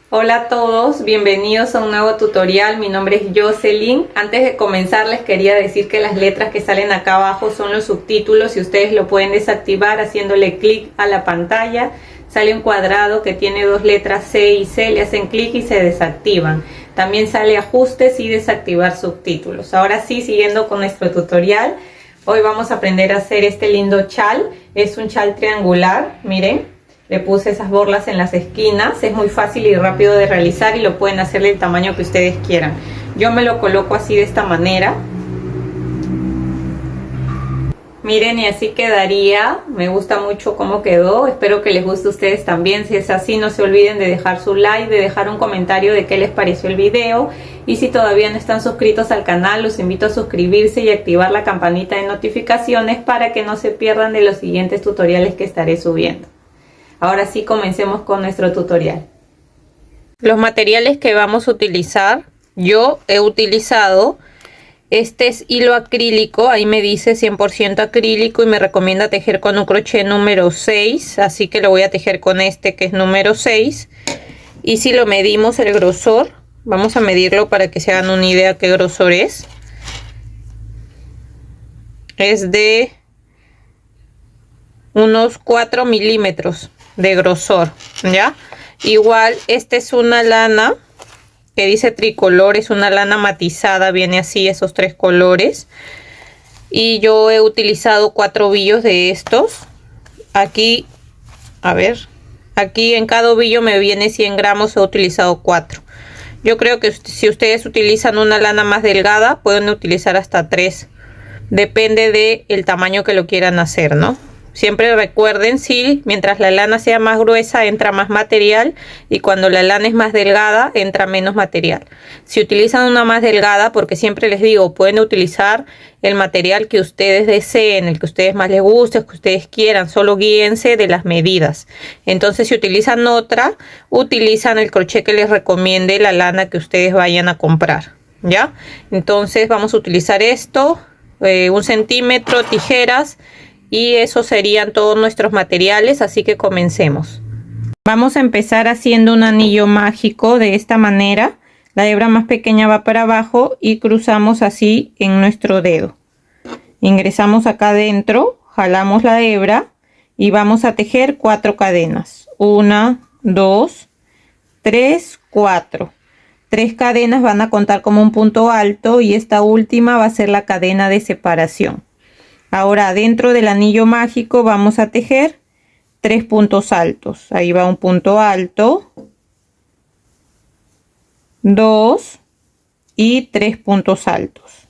Hola a todos, bienvenidos a un nuevo tutorial. Mi nombre es Jocelyn. Antes de comenzar les quería decir que las letras que salen acá abajo son los subtítulos y ustedes lo pueden desactivar haciéndole clic a la pantalla. Sale un cuadrado que tiene dos letras C y C, le hacen clic y se desactivan. También sale ajustes y desactivar subtítulos. Ahora sí, siguiendo con nuestro tutorial, hoy vamos a aprender a hacer este lindo chal. Es un chal triangular, miren. Le puse esas borlas en las esquinas, es muy fácil y rápido de realizar y lo pueden hacer del tamaño que ustedes quieran. Yo me lo coloco así de esta manera. Miren, y así quedaría. Me gusta mucho cómo quedó. Espero que les guste a ustedes también. Si es así, no se olviden de dejar su like, de dejar un comentario de qué les pareció el video. Y si todavía no están suscritos al canal, los invito a suscribirse y activar la campanita de notificaciones para que no se pierdan de los siguientes tutoriales que estaré subiendo. Ahora sí, comencemos con nuestro tutorial. Los materiales que vamos a utilizar, yo he utilizado, este es hilo acrílico, ahí me dice 100% acrílico y me recomienda tejer con un crochet número 6, así que lo voy a tejer con este que es número 6. Y si lo medimos el grosor, vamos a medirlo para que se hagan una idea qué grosor es. Es de unos 4 milímetros de grosor, ¿ya? Igual, esta es una lana que dice tricolor, es una lana matizada, viene así, esos tres colores. Y yo he utilizado 4 ovillos de estos. Aquí, a ver, aquí en cada ovillo me viene 100 gramos, he utilizado 4. Yo creo que si ustedes utilizan una lana más delgada, pueden utilizar hasta 3. Depende del tamaño que lo quieran hacer, ¿no? Siempre recuerden, si mientras la lana sea más gruesa entra más material y cuando la lana es más delgada entra menos material. Si utilizan una más delgada, porque siempre les digo, pueden utilizar el material que ustedes deseen, el que a ustedes más les guste, el que ustedes quieran, solo guíense de las medidas. Entonces si utilizan otra, utilizan el crochet que les recomiende la lana que ustedes vayan a comprar, ¿ya? Entonces vamos a utilizar esto, 1 centímetro, tijeras. Y esos serían todos nuestros materiales, así que comencemos. Vamos a empezar haciendo un anillo mágico de esta manera. La hebra más pequeña va para abajo y cruzamos así en nuestro dedo. Ingresamos acá adentro, jalamos la hebra y vamos a tejer 4 cadenas. 1, 2, 3, 4. 3 cadenas van a contar como un punto alto y esta última va a ser la cadena de separación. Ahora dentro del anillo mágico vamos a tejer 3 puntos altos. Ahí va un punto alto, 2 y 3 puntos altos.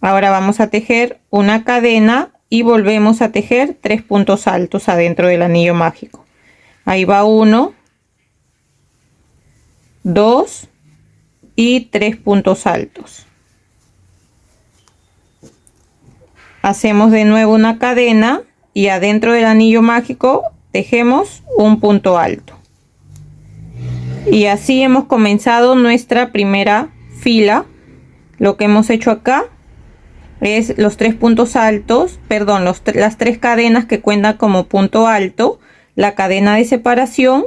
Ahora vamos a tejer una cadena y volvemos a tejer 3 puntos altos adentro del anillo mágico. Ahí va 1, 2 y 3 puntos altos. Hacemos de nuevo una cadena y adentro del anillo mágico tejemos un punto alto. Y así hemos comenzado nuestra primera fila. Lo que hemos hecho acá es los 3 puntos altos, perdón, las 3 cadenas que cuentan como punto alto, la cadena de separación,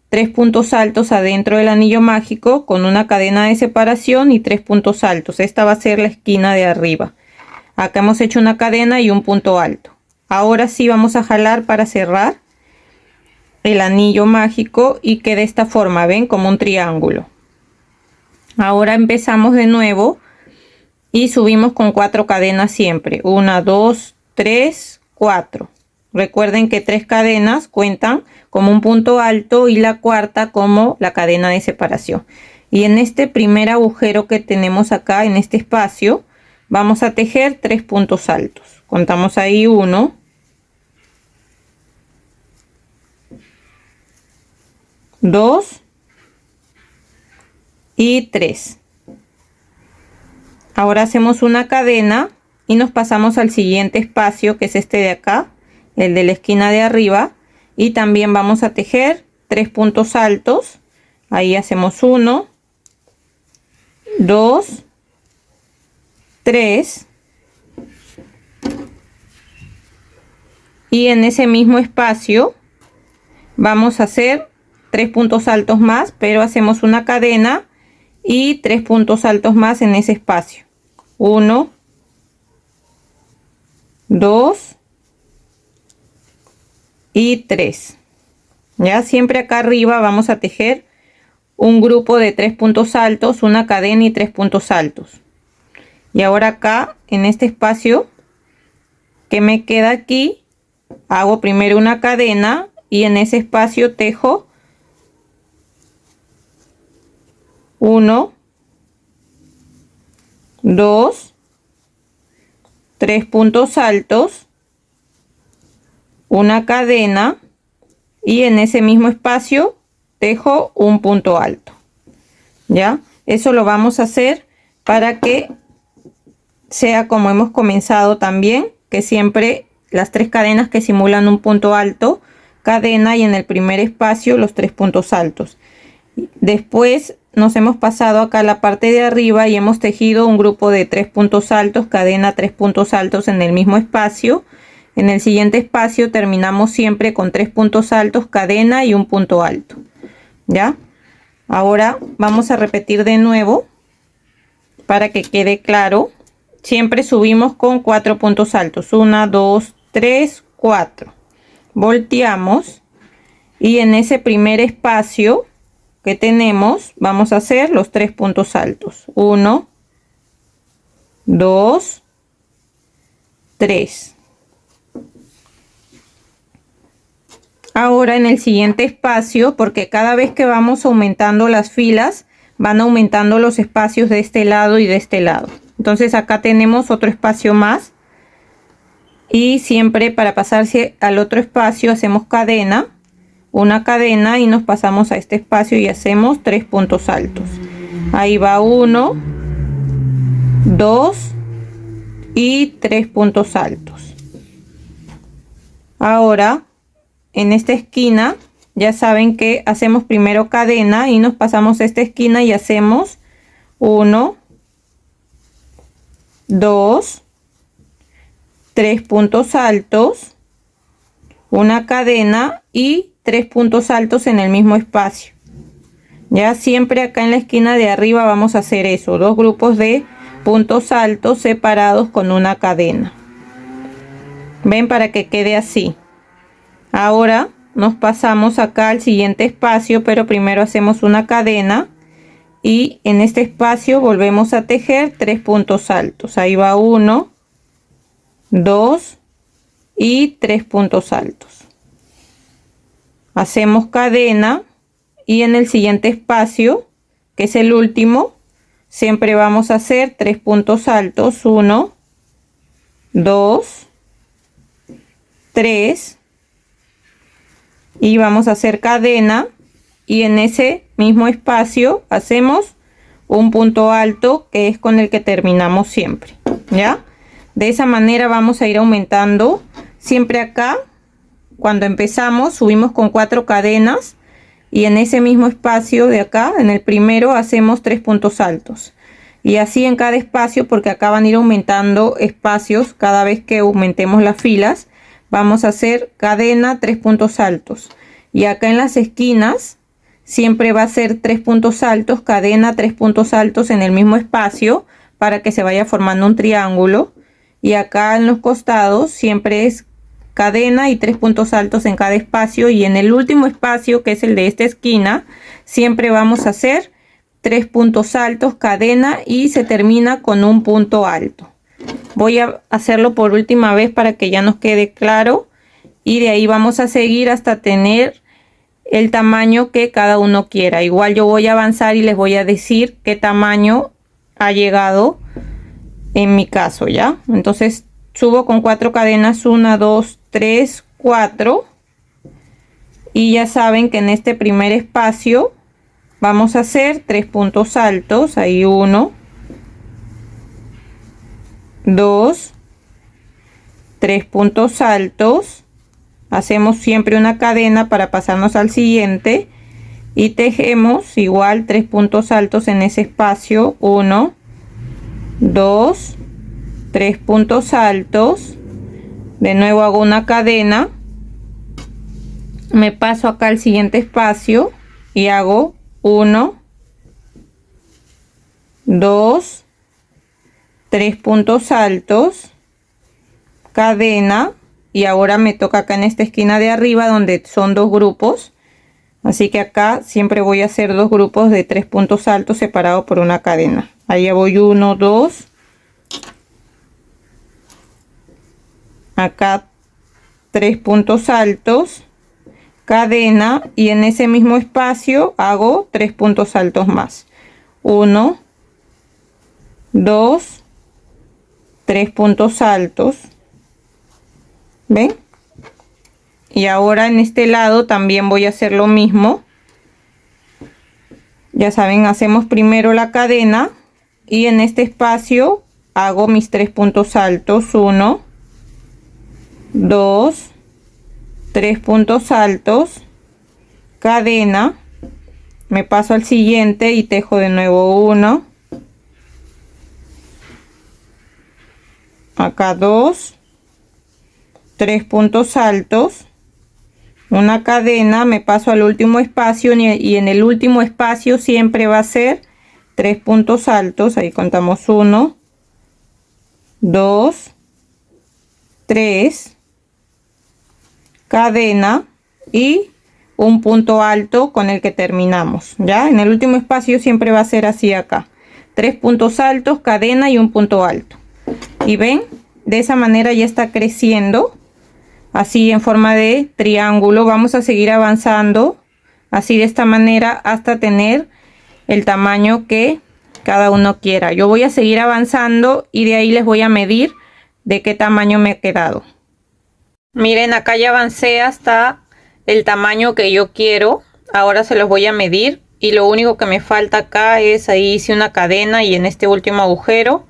3 puntos altos adentro del anillo mágico con una cadena de separación y 3 puntos altos. Esta va a ser la esquina de arriba. Acá hemos hecho una cadena y un punto alto. Ahora sí vamos a jalar para cerrar el anillo mágico y que de esta forma, ven, como un triángulo. Ahora empezamos de nuevo y subimos con 4 cadenas siempre. 1, 2, 3, 4. Recuerden que 3 cadenas cuentan como un punto alto y la cuarta como la cadena de separación. Y en este primer agujero que tenemos acá, en este espacio, vamos a tejer 3 puntos altos. Contamos ahí 1, 2 y 3. Ahora hacemos una cadena y nos pasamos al siguiente espacio, que es este de acá, el de la esquina de arriba, y también vamos a tejer 3 puntos altos. Ahí hacemos 1, 2, 3 y en ese mismo espacio vamos a hacer 3 puntos altos más, pero hacemos una cadena y 3 puntos altos más en ese espacio. 1, 2 y 3. Ya siempre acá arriba vamos a tejer un grupo de 3 puntos altos, una cadena y 3 puntos altos. Y ahora acá en este espacio que me queda aquí, hago primero una cadena y en ese espacio tejo 1, 2, 3 puntos altos, una cadena y en ese mismo espacio tejo un punto alto. Ya, eso lo vamos a hacer para que sea como hemos comenzado también, que siempre las 3 cadenas que simulan un punto alto, cadena y en el primer espacio los 3 puntos altos. Después nos hemos pasado acá a la parte de arriba y hemos tejido un grupo de 3 puntos altos, cadena, 3 puntos altos en el mismo espacio. En el siguiente espacio terminamos siempre con 3 puntos altos, cadena y un punto alto. ¿Ya? Ahora vamos a repetir de nuevo para que quede claro. Siempre subimos con 4 puntos altos. 1, 2, 3, 4. Volteamos y en ese primer espacio que tenemos vamos a hacer los 3 puntos altos. 1, 2, 3. Ahora en el siguiente espacio, porque cada vez que vamos aumentando las filas, van aumentando los espacios de este lado y de este lado. Entonces acá tenemos otro espacio más. Y siempre para pasarse al otro espacio hacemos cadena, una cadena y nos pasamos a este espacio y hacemos 3 puntos altos. Ahí va 1, 2 y 3 puntos altos. Ahora en esta esquina ya saben que hacemos primero cadena y nos pasamos a esta esquina y hacemos 1, 2, 3 puntos altos, una cadena y 3 puntos altos en el mismo espacio. Ya siempre acá en la esquina de arriba vamos a hacer eso, 2 grupos de puntos altos separados con una cadena. Ven, para que quede así. Ahora nos pasamos acá al siguiente espacio, pero primero hacemos una cadena y en este espacio volvemos a tejer 3 puntos altos. Ahí va 1, 2 y 3 puntos altos. Hacemos cadena y en el siguiente espacio, que es el último, siempre vamos a hacer 3 puntos altos. 1, 2, 3 y vamos a hacer cadena y en ese mismo espacio hacemos un punto alto, que es con el que terminamos siempre. Ya, de esa manera vamos a ir aumentando. Siempre acá cuando empezamos subimos con 4 cadenas y en ese mismo espacio de acá, en el primero, hacemos 3 puntos altos y así en cada espacio, porque acá van a ir aumentando espacios cada vez que aumentemos las filas. Vamos a hacer cadena, 3 puntos altos y acá en las esquinas siempre va a ser 3 puntos altos, cadena, 3 puntos altos en el mismo espacio para que se vaya formando un triángulo. Y acá en los costados siempre es cadena y 3 puntos altos en cada espacio, y en el último espacio, que es el de esta esquina, siempre vamos a hacer 3 puntos altos, cadena y se termina con un punto alto. Voy a hacerlo por última vez para que ya nos quede claro y de ahí vamos a seguir hasta tener el tamaño que cada uno quiera. Igual yo voy a avanzar y les voy a decir qué tamaño ha llegado en mi caso. Ya, entonces subo con 4 cadenas, 1, 2, 3, 4 y ya saben que en este primer espacio vamos a hacer 3 puntos altos. Ahí 1, 2, 3 puntos altos, hacemos siempre una cadena para pasarnos al siguiente y tejemos igual 3 puntos altos en ese espacio. 1, 2, 3 puntos altos, de nuevo hago una cadena, me paso acá al siguiente espacio y hago 1, 2, 3 puntos altos, cadena, y ahora me toca acá en esta esquina de arriba donde son 2 grupos, así que acá siempre voy a hacer 2 grupos de 3 puntos altos separados por una cadena. Ahí ya voy 1, 2, acá 3 puntos altos, cadena, y en ese mismo espacio hago 3 puntos altos más. 1, 2, 3 puntos altos. ¿Ven? Y ahora en este lado también voy a hacer lo mismo. Ya saben, hacemos primero la cadena y en este espacio hago mis 3 puntos altos. 1, 2, 3 puntos altos, cadena, me paso al siguiente y tejo de nuevo 1, acá 2, 3 puntos altos, una cadena, me paso al último espacio y en el último espacio siempre va a ser 3 puntos altos. Ahí contamos 1, 2, 3, cadena y un punto alto con el que terminamos. Ya en el último espacio siempre va a ser así acá, 3 puntos altos, cadena y un punto alto. Y ven, de esa manera ya está creciendo así en forma de triángulo. Vamos a seguir avanzando así de esta manera hasta tener el tamaño que cada uno quiera. Yo voy a seguir avanzando y de ahí les voy a medir de qué tamaño me ha quedado. Miren, acá ya avancé hasta el tamaño que yo quiero. Ahora se los voy a medir y lo único que me falta acá es, ahí hice una cadena y en este último agujero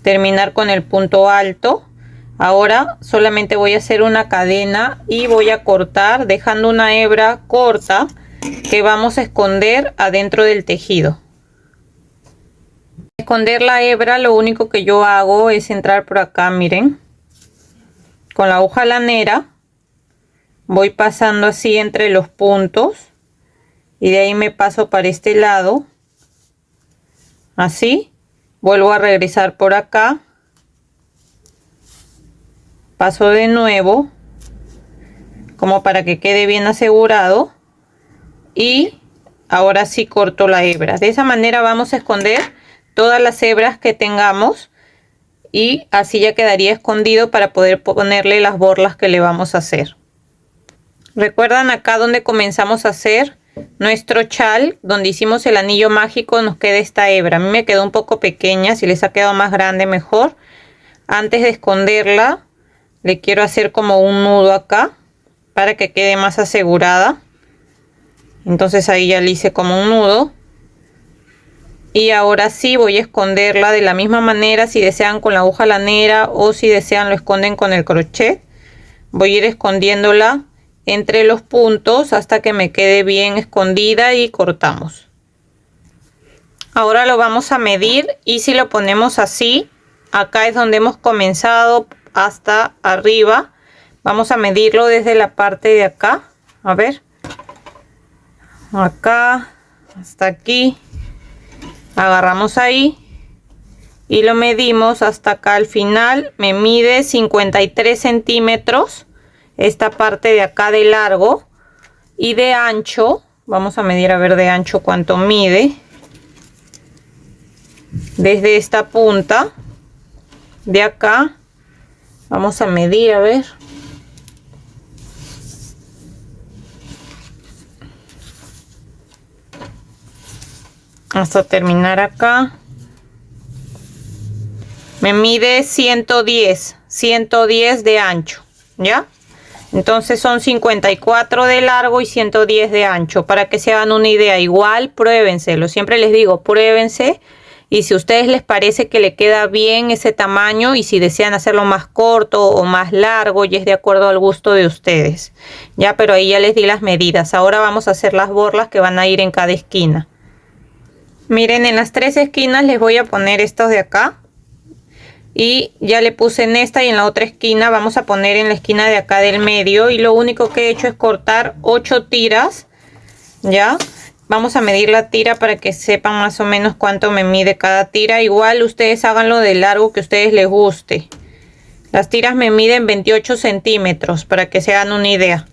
terminar con el punto alto. Ahora solamente voy a hacer una cadena y voy a cortar dejando una hebra corta que vamos a esconder adentro del tejido. Esconder la hebra, lo único que yo hago es entrar por acá, miren, con la aguja lanera voy pasando así entre los puntos y de ahí me paso para este lado, así, vuelvo a regresar por acá, paso de nuevo como para que quede bien asegurado y ahora sí corto la hebra. De esa manera vamos a esconder todas las hebras que tengamos y así ya quedaría escondido para poder ponerle las borlas que le vamos a hacer. Recuerdan acá donde comenzamos a hacer nuestro chal, donde hicimos el anillo mágico, nos queda esta hebra. A mí me quedó un poco pequeña, si les ha quedado más grande mejor. Antes de esconderla le quiero hacer como un nudo acá para que quede más asegurada. Entonces ahí ya le hice como un nudo. Y ahora sí voy a esconderla de la misma manera, si desean con la aguja lanera o si desean lo esconden con el crochet. Voy a ir escondiéndola entre los puntos hasta que me quede bien escondida y cortamos. Ahora lo vamos a medir y si lo ponemos así, acá es donde hemos comenzado hasta arriba. Vamos a medirlo desde la parte de acá. A ver. Acá hasta aquí. Agarramos ahí y lo medimos hasta acá al final. Me mide 53 centímetros esta parte de acá de largo y de ancho. Vamos a medir a ver de ancho cuánto mide. Desde esta punta de acá vamos a medir a ver. Hasta terminar acá. Me mide 110 de ancho, ¿ya? Entonces son 54 de largo y 110 de ancho, para que se hagan una idea. Igual pruébenselo, siempre les digo, pruébense, y si a ustedes les parece que le queda bien ese tamaño y si desean hacerlo más corto o más largo, y es de acuerdo al gusto de ustedes, ya, pero ahí ya les di las medidas. Ahora vamos a hacer las borlas que van a ir en cada esquina. Miren, en las 3 esquinas les voy a poner estos de acá. Y ya le puse en esta y en la otra esquina vamos a poner en la esquina de acá del medio. Y lo único que he hecho es cortar 8 tiras, ¿ya? vamos a medir la tira para que sepan más o menos cuánto me mide cada tira. Igual ustedes háganlo de largo que a ustedes les guste. Las tiras me miden 28 centímetros para que se hagan una idea.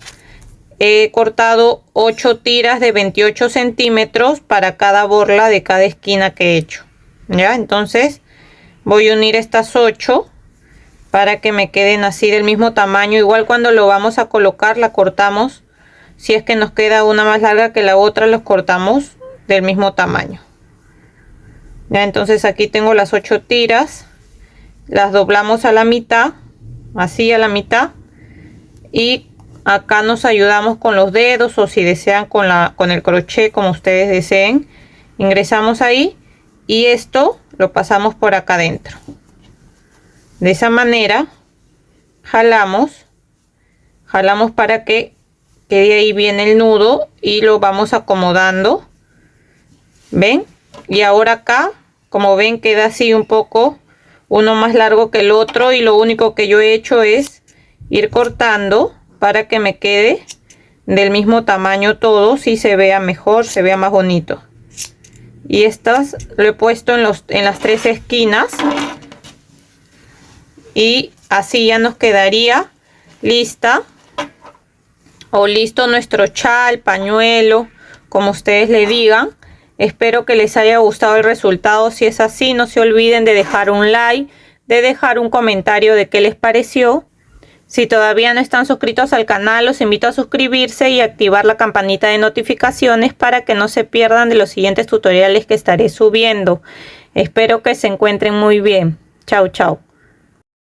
He cortado 8 tiras de 28 centímetros para cada borla de cada esquina que he hecho. Ya, entonces voy a unir estas 8 para que me queden así del mismo tamaño. Igual cuando lo vamos a colocar la cortamos. Si es que nos queda una más larga que la otra, los cortamos del mismo tamaño. Ya, entonces aquí tengo las 8 tiras. Las doblamos a la mitad. Así a la mitad. Y acá nos ayudamos con los dedos o si desean con el crochet, como ustedes deseen. Ingresamos ahí y esto lo pasamos por acá adentro. De esa manera jalamos para que quede ahí bien el nudo y lo vamos acomodando. ¿Ven? Y ahora acá, como ven, queda así un poco, uno más largo que el otro, y lo único que yo he hecho es ir cortando para que me quede del mismo tamaño todo, si se vea mejor, se vea más bonito. Y estas lo he puesto en las 3 esquinas y así ya nos quedaría lista o listo nuestro chal, pañuelo, como ustedes le digan. Espero que les haya gustado el resultado. Si es así, no se olviden de dejar un like, de dejar un comentario de qué les pareció. Si todavía no están suscritos al canal, los invito a suscribirse y activar la campanita de notificaciones para que no se pierdan de los siguientes tutoriales que estaré subiendo. Espero que se encuentren muy bien. Chao, chao.